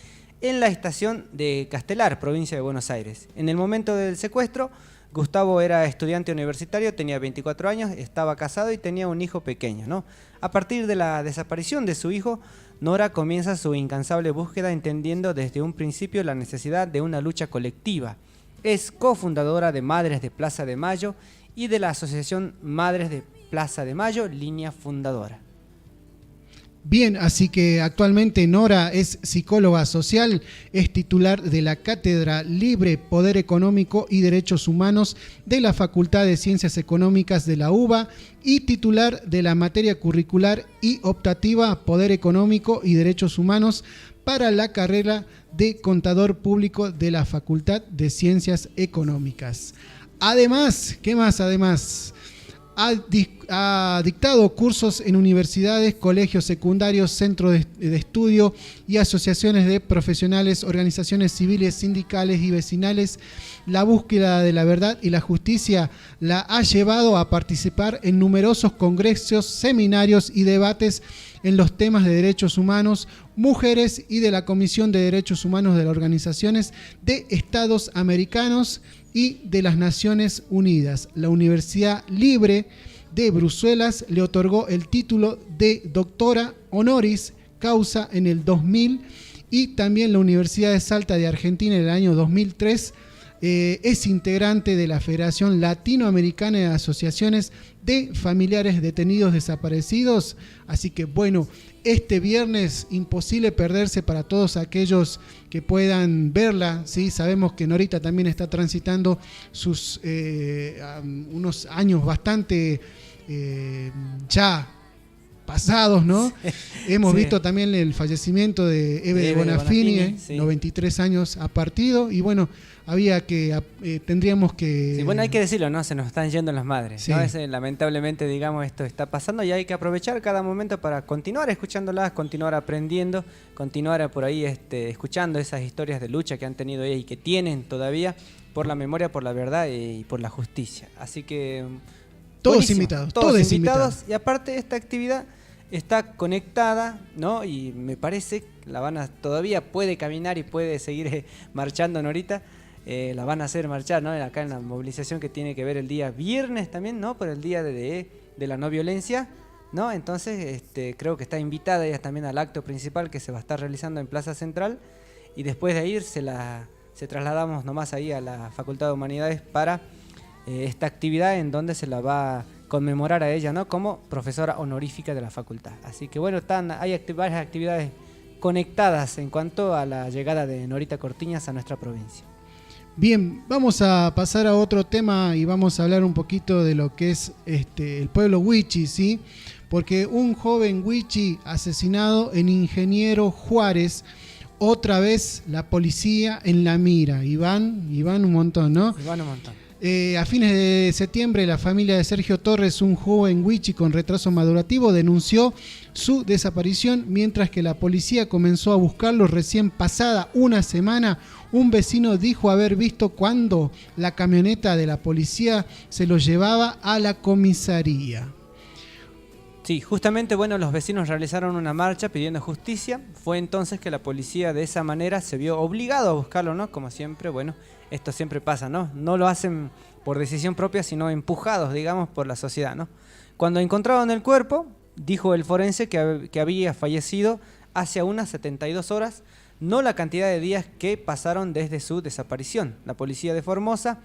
en la estación de Castelar, provincia de Buenos Aires. En el momento del secuestro, Gustavo era estudiante universitario, tenía 24 años, estaba casado y tenía un hijo pequeño, ¿no? A partir de la desaparición de su hijo, Nora comienza su incansable búsqueda, entendiendo desde un principio la necesidad de una lucha colectiva. Es cofundadora de Madres de Plaza de Mayo y de la Asociación Madres de Plaza de Mayo, línea fundadora.
Bien, así que actualmente Nora es psicóloga social, es titular de la Cátedra Libre, Poder Económico y Derechos Humanos de la Facultad de Ciencias Económicas de la UBA y titular de la materia curricular y optativa Poder Económico y Derechos Humanos para la carrera de Contador Público de la Facultad de Ciencias Económicas. Además, ¿qué más? Además, Ha dictado cursos en universidades, colegios secundarios, centros de estudio y asociaciones de profesionales, organizaciones civiles, sindicales y vecinales. La búsqueda de la verdad y la justicia la ha llevado a participar en numerosos congresos, seminarios y debates en los temas de derechos humanos, mujeres y de la Comisión de Derechos Humanos de las Organizaciones de Estados Americanos y de las Naciones Unidas. La Universidad Libre de Bruselas le otorgó el título de doctora honoris causa en el 2000 y también la Universidad de Salta de Argentina en el año 2003. Es integrante de la Federación Latinoamericana de Asociaciones de Familiares Detenidos Desaparecidos. Así que bueno, este viernes imposible perderse para todos aquellos que puedan verla, ¿sí? Sabemos que Norita también está transitando sus unos años bastante ya pasados, ¿no? Hemos visto también el fallecimiento de Eve de Bonafini,
sí.
93 años ha partido y bueno, tendríamos que...
Sí, bueno, hay que decirlo, ¿no? Se nos están yendo las madres,
Sí.
¿no? Lamentablemente, digamos, esto está pasando y hay que aprovechar cada momento para continuar escuchándolas, continuar aprendiendo, continuar por ahí escuchando esas historias de lucha que han tenido ellas y que tienen todavía por la memoria, por la verdad y por la justicia. Así que...
Todos
buenísimo.
invitados,
Todos
todos
invitados.
invitados.
Y aparte esta actividad está conectada, ¿no? Y me parece que todavía puede caminar y puede seguir marchando Norita. La van a hacer marchar, ¿no? Acá en la movilización que tiene que ver el día viernes también, ¿no? Por el día de la no violencia, ¿no? Entonces creo que está invitada ella también al acto principal que se va a estar realizando en Plaza Central y después de ahí se trasladamos nomás ahí a la Facultad de Humanidades para esta actividad en donde se la va a conmemorar a ella, ¿no? Como profesora honorífica de la facultad. Así que bueno, hay varias actividades conectadas en cuanto a la llegada de Norita Cortiñas a nuestra provincia.
Bien, vamos a pasar a otro tema y vamos a hablar un poquito de lo que es el pueblo Huichi, ¿sí? Porque un joven Huichi asesinado en Ingeniero Juárez, otra vez la policía en la mira. Iván un montón, ¿no?
Iván un montón.
A fines de septiembre, la familia de Sergio Torres, un joven Huichi con retraso madurativo, denunció su desaparición, mientras que la policía comenzó a buscarlo. Recién pasada una semana, un vecino dijo haber visto cuando la camioneta de la policía se lo llevaba a la comisaría.
Sí, justamente, bueno, los vecinos realizaron una marcha pidiendo justicia. Fue entonces que la policía de esa manera se vio obligado a buscarlo, ¿no? Como siempre, bueno, esto siempre pasa, ¿no? No lo hacen por decisión propia, sino empujados, digamos, por la sociedad, ¿no? Cuando encontraron el cuerpo, dijo el forense que había fallecido hace unas 72 horas, no la cantidad de días que pasaron desde su desaparición. La policía de Formosa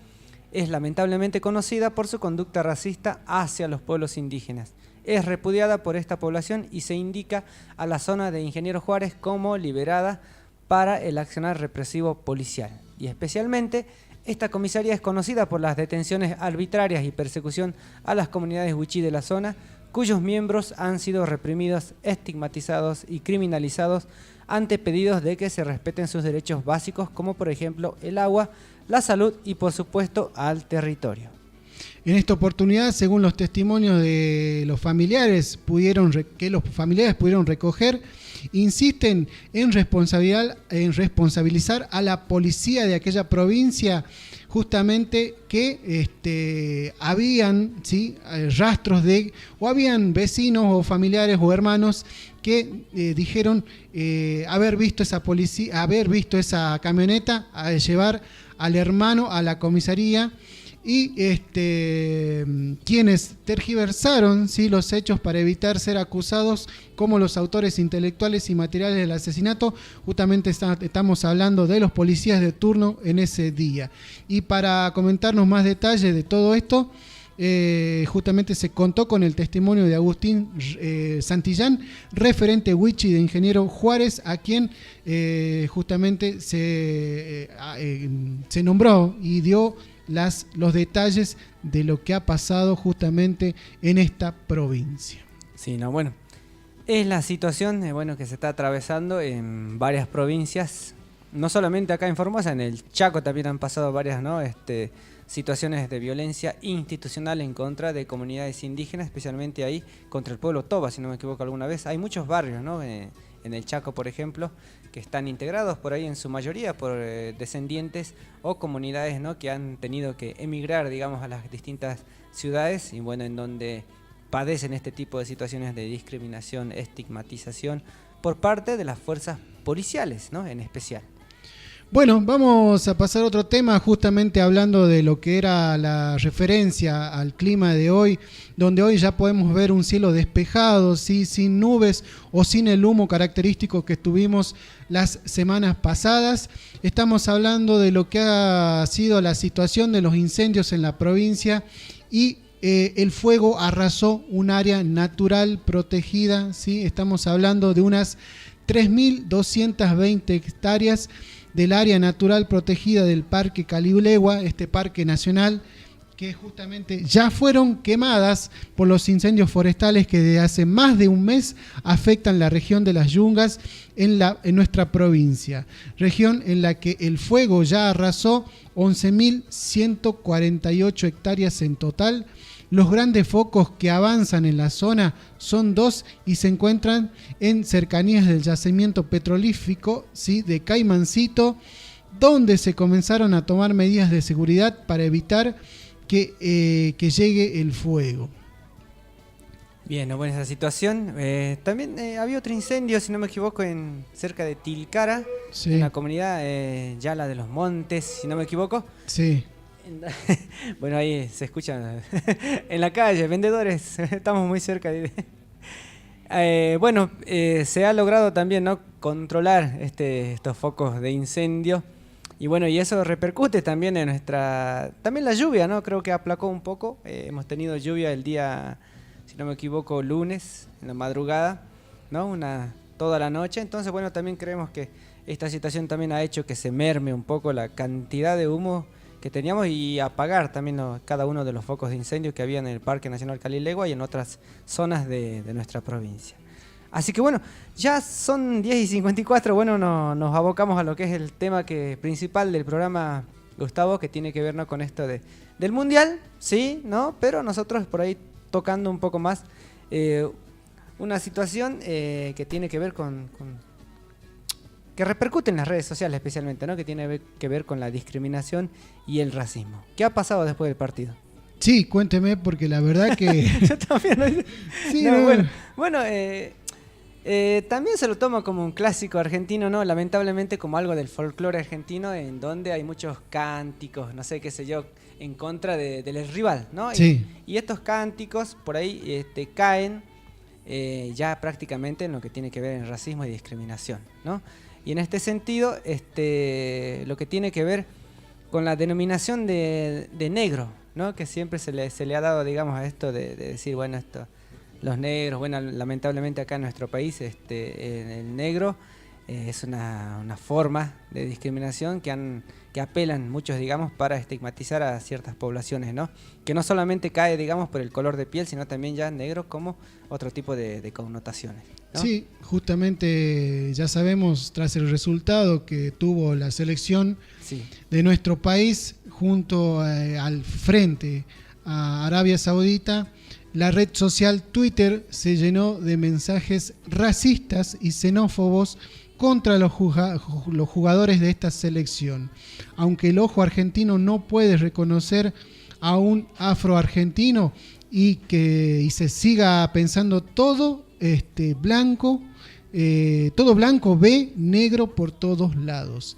es lamentablemente conocida por su conducta racista hacia los pueblos indígenas. Es repudiada por esta población y se indica a la zona de Ingeniero Juárez como liberada para el accionar represivo policial. Y especialmente, esta comisaría es conocida por las detenciones arbitrarias y persecución a las comunidades huichí de la zona, cuyos miembros han sido reprimidos, estigmatizados y criminalizados ante pedidos de que se respeten sus derechos básicos, como por ejemplo el agua, la salud y por supuesto al territorio.
En esta oportunidad, según los testimonios de los familiares que los familiares pudieron recoger, insisten en responsabilizar a la policía de aquella provincia, justamente que habían rastros o habían vecinos o familiares o hermanos que dijeron haber visto esa camioneta a llevar al hermano a la comisaría. Y quienes tergiversaron los hechos para evitar ser acusados como los autores intelectuales y materiales del asesinato, justamente estamos hablando de los policías de turno en ese día. Y para comentarnos más detalles de todo esto, justamente se contó con el testimonio de Agustín Santillán, referente huichi de Ingeniero Juárez, a quien justamente se nombró y dio los detalles de lo que ha pasado justamente en esta provincia.
Sí, no, bueno, es la situación que se está atravesando en varias provincias, no solamente acá en Formosa, en el Chaco también han pasado varias, ¿no? situaciones de violencia institucional en contra de comunidades indígenas, especialmente ahí contra el pueblo Toba, si no me equivoco alguna vez. Hay muchos barrios, ¿no? En el Chaco, por ejemplo, que están integrados por ahí en su mayoría por descendientes o comunidades, ¿no? Que han tenido que emigrar, digamos, a las distintas ciudades y bueno, en donde padecen este tipo de situaciones de discriminación, estigmatización por parte de las fuerzas policiales, ¿no? En especial.
Bueno, vamos a pasar a otro tema, justamente hablando de lo que era la referencia al clima de hoy, donde hoy ya podemos ver un cielo despejado, ¿sí? Sin nubes o sin el humo característico que tuvimos las semanas pasadas. Estamos hablando de lo que ha sido la situación de los incendios en la provincia y el fuego arrasó un área natural protegida, ¿sí? Estamos hablando de unas 3.220 hectáreas del área natural protegida del Parque Calilegua, este parque nacional, que justamente ya fueron quemadas por los incendios forestales que desde hace más de un mes afectan la región de las Yungas en nuestra provincia. Región en la que el fuego ya arrasó 11.148 hectáreas en total. Los grandes focos que avanzan en la zona son 2 y se encuentran en cercanías del yacimiento petrolífico, ¿sí? De Caimancito, donde se comenzaron a tomar medidas de seguridad para evitar que llegue el fuego.
Bien, bueno, esa situación. También había otro incendio, si no me equivoco, cerca de Tilcara,
sí.
En la comunidad Yala de los Montes, si no me equivoco.
Sí.
Bueno, ahí se escuchan en la calle, vendedores, estamos muy cerca de... se ha logrado también, ¿no? Controlar estos focos de incendio y bueno, y eso repercute también en también la lluvia, ¿no? Creo que aplacó un poco, hemos tenido lluvia el día, si no me equivoco, lunes, en la madrugada, ¿no? Toda la noche, entonces bueno, también creemos que esta situación también ha hecho que se merme un poco la cantidad de humo que teníamos y apagar también cada uno de los focos de incendio que había en el Parque Nacional Calilegua y en otras zonas de nuestra provincia. Así que bueno, ya son 10:54, bueno, nos abocamos a lo que es el tema principal del programa, Gustavo, que tiene que ver, ¿no? Con esto del Mundial, sí, ¿no? Pero nosotros por ahí tocando un poco más una situación que tiene que ver que repercute en las redes sociales especialmente, ¿no? Que tiene que ver con la discriminación y el racismo. ¿Qué ha pasado después del partido?
Sí, cuénteme, porque la verdad que...
Yo también. Sí, no, bueno, también se lo tomo como un clásico argentino, ¿no? Lamentablemente como algo del folclore argentino, en donde hay muchos cánticos, no sé qué sé yo, en contra del rival, ¿no?
Sí.
Y estos cánticos por ahí caen ya prácticamente en lo que tiene que ver en racismo y discriminación, ¿no? Y en este sentido, lo que tiene que ver con la denominación de negro, ¿no? Que siempre se le ha dado, digamos, a esto de decir, bueno, los negros, bueno, lamentablemente acá en nuestro país, el negro es una forma de discriminación que apelan muchos, digamos, para estigmatizar a ciertas poblaciones, ¿no? Que no solamente cae, digamos, por el color de piel, sino también ya negro como otro tipo de connotaciones, ¿no?
Sí, justamente ya sabemos, tras el resultado que tuvo la selección de nuestro país junto al frente a Arabia Saudita, la red social Twitter se llenó de mensajes racistas y xenófobos contra los jugadores de esta selección. Aunque el ojo argentino no puede reconocer a un afroargentino y se siga pensando todo blanco, todo blanco ve negro por todos lados.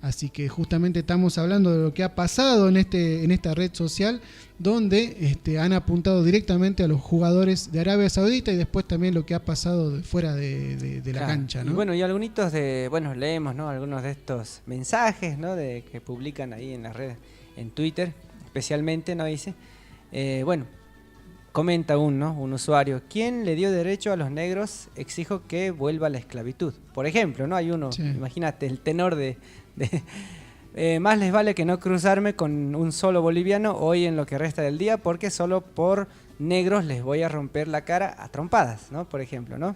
Así que justamente estamos hablando de lo que ha pasado en esta red social, donde han apuntado directamente a los jugadores de Arabia Saudita y después también lo que ha pasado fuera de la cancha, ¿no?
Y bueno, y algunitos leemos, ¿no? Algunos de estos mensajes, ¿no? Que publican ahí en las redes, en Twitter, especialmente, ¿no? Dice, comenta un usuario: ¿quién le dio derecho a los negros? Exijo que vuelva la esclavitud. Por ejemplo, ¿no? Hay uno, sí. Imagínate, el tenor más les vale que no cruzarme con un solo boliviano hoy en lo que resta del día, porque solo por negros les voy a romper la cara a trompadas, ¿no? Por ejemplo, ¿no?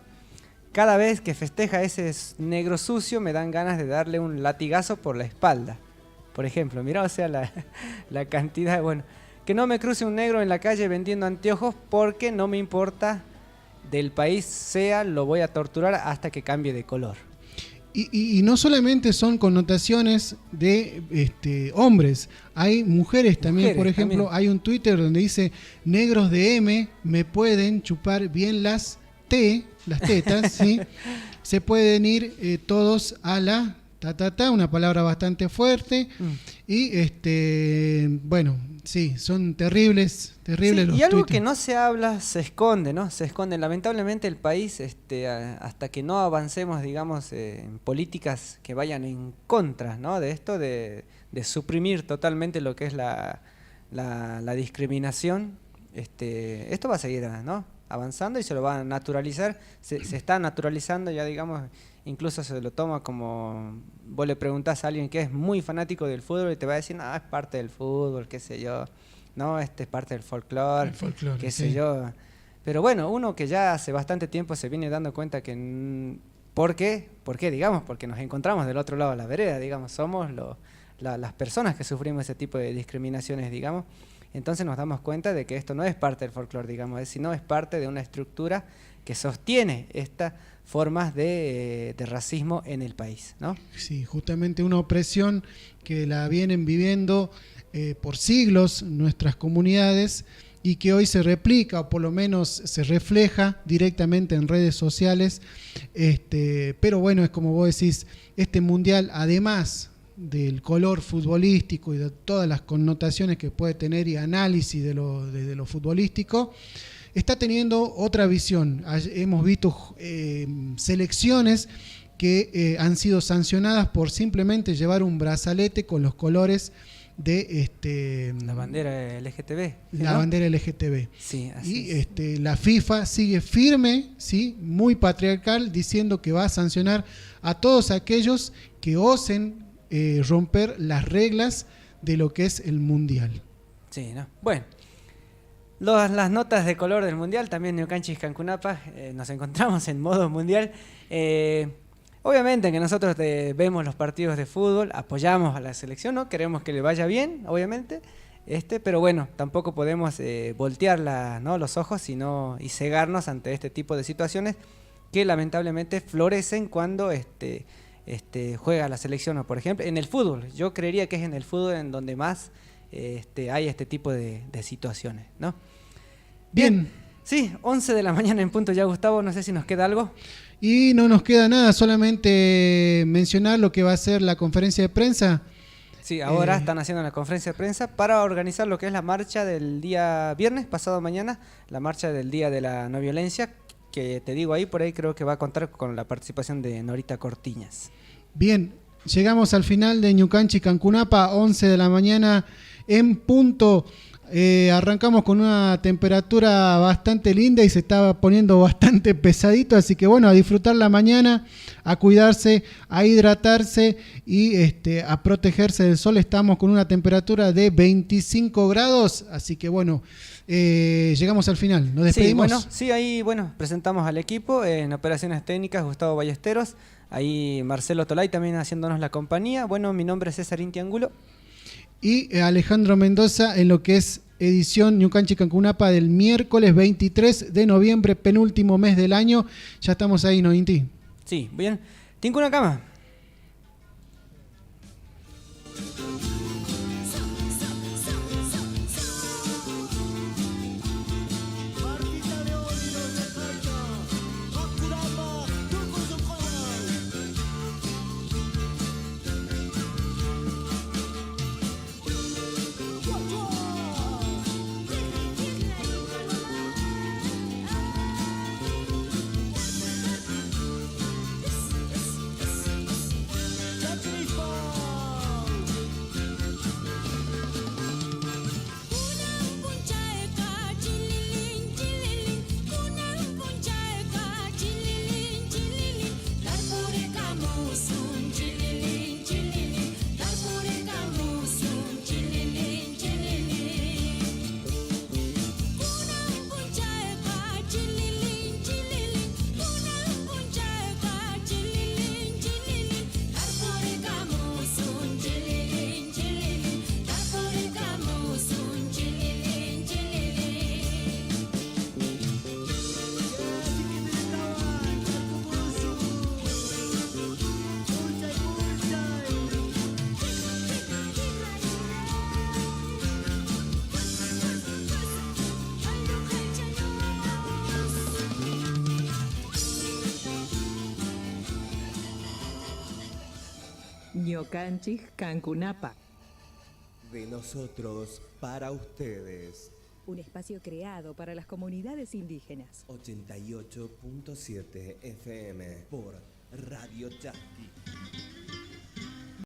Cada vez que festeja ese negro sucio me dan ganas de darle un latigazo por la espalda. Por ejemplo, mirá, o sea, la cantidad, bueno, que no me cruce un negro en la calle vendiendo anteojos porque no me importa del país sea, lo voy a torturar hasta que cambie de color.
Y no solamente son connotaciones de hombres, hay mujeres también. Por ejemplo, también hay un Twitter donde dice: negros de M me pueden chupar bien las tetas, ¿sí? Se pueden ir todos a la una palabra bastante fuerte. Y bueno, sí, son terribles
Sí,
los
y algo
Twitter.
que no se habla se esconde, ¿no? Se esconde. Lamentablemente el país, hasta que no avancemos, digamos, en políticas que vayan en contra, ¿no? De esto, de suprimir totalmente lo que es la discriminación, esto va a seguir, ¿no? Avanzando y se lo va a naturalizar. Se está naturalizando ya, digamos, incluso se lo toma como... Vos le preguntás a alguien que es muy fanático del fútbol y te va a decir: no, es parte del fútbol, qué sé yo. No, es parte del folclore, qué sé yo. Pero bueno, uno que ya hace bastante tiempo se viene dando cuenta que... ¿Por qué? ¿Por qué? Digamos, porque nos encontramos del otro lado de la vereda, digamos. Somos las personas que sufrimos ese tipo de discriminaciones, digamos. Entonces nos damos cuenta de que esto no es parte del folclore, digamos, sino es parte de una estructura que sostiene estas formas de racismo en el país, ¿no?
Sí, justamente una opresión que la vienen viviendo por siglos nuestras comunidades y que hoy se replica, o por lo menos se refleja directamente en redes sociales. Pero bueno, es como vos decís, este mundial, además del color futbolístico y de todas las connotaciones que puede tener y análisis de lo futbolístico, está teniendo otra visión. Hemos visto selecciones que han sido sancionadas por simplemente llevar un brazalete con los colores de
la bandera LGTB,
la
¿no?
bandera LGTB.
Sí, así
y la FIFA sigue firme, ¿sí? Muy patriarcal, diciendo que va a sancionar a todos aquellos que osen romper las reglas de lo que es el mundial.
Sí, ¿no? Bueno, las notas de color del mundial, también Ñucanchis Cancunapa, nos encontramos en modo mundial. Obviamente que nosotros vemos los partidos de fútbol, apoyamos a la selección, ¿no? Queremos que le vaya bien, obviamente, pero bueno, tampoco podemos voltear ¿no? los ojos y cegarnos ante este tipo de situaciones que lamentablemente florecen cuando juega la selección, ¿no? Por ejemplo, en el fútbol. Yo creería que es en el fútbol en donde más hay este tipo de situaciones, ¿no? Bien. Sí, 11 de la mañana en punto ya, Gustavo, no sé si nos queda algo.
Y no nos queda nada, solamente mencionar lo que va a ser la conferencia de prensa.
Sí, ahora están haciendo la conferencia de prensa para organizar lo que es la marcha del día viernes, pasado mañana, la marcha del Día de la No Violencia, que te digo ahí, por ahí creo que va a contar con la participación de Norita Cortiñas.
Bien, llegamos al final de Ñucanchi Cancunapa, 11 de la mañana en punto. Arrancamos con una temperatura bastante linda y se estaba poniendo bastante pesadito, así que bueno, a disfrutar la mañana, a cuidarse, a hidratarse y a protegerse del sol. Estamos con una temperatura de 25 grados, así que bueno, llegamos al final, nos despedimos.
Ahí presentamos al equipo en operaciones técnicas, Gustavo Ballesteros, ahí Marcelo Tolay también haciéndonos la compañía. Bueno, mi nombre es César Intiangulo.
Y Alejandro Mendoza en lo que es edición Ñucanchi Cancunapa del miércoles 23 de noviembre, penúltimo mes del año. Ya estamos ahí, ¿no, Inti?
Sí, bien. ¿Tengo una cama?
Ñocanchis Cancunapa.
De nosotros para ustedes.
Un espacio creado para las comunidades indígenas.
88.7 FM por Radio Chasqui.